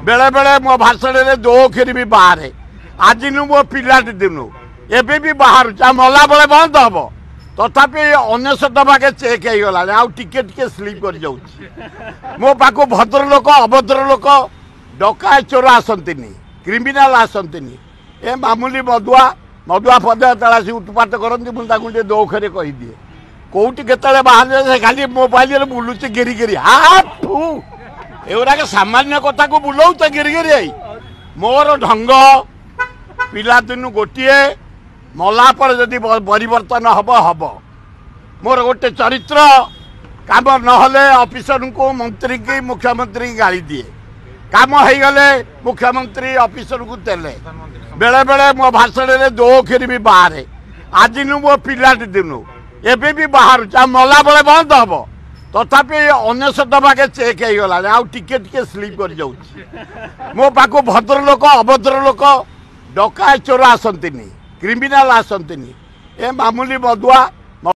बेले बेले मो भाषण में दो अक्षर भी बाहर आज नु मो पिला दिनु एबे भी बाहर मला बेले बंद हम तथापि 99 भागे चेक हो गला आउ टिके टिके स्लीप कर जाऊ मो पाको भद्र लोक अभद्र लोक डकाय चोर आसंतिनी क्रिमिनाल आसंतिनी ए मामूली मधुआ मधुआ फदुआ तलासी उत्पात करती मुझे दो अक्षर कहीदिए कौटी के बाहर खाली मोबाइल बुलूचे गिरी गिरी हाफू एगुड़ा सामान्य कथा को बुलाऊ तो गिरी गिरी आई मोर ढंग पिला दिन गोटे मला पर जदि परिवर्तन हम हम मोर गोटे चरित्र काम नहले ऑफिसर को मंत्री की मुख्यमंत्री की गाड़ी दिए काम हो गले मुख्यमंत्री ऑफिसर को तेले बेले बेले मो भाषण में दो अक्षर भी बाहर आज नु मो पिला दिनु एबे भी बाहर मला बेले बंद हम तथापि 99 भागे चेक हो गला आउ टिके टिके स्लीप कर जाऊ मो पाको भद्र लोक अभद्र लोक डकाय चोर आसंतिनी क्रिमिनाल आसंतिनी ए मामूली मधुआ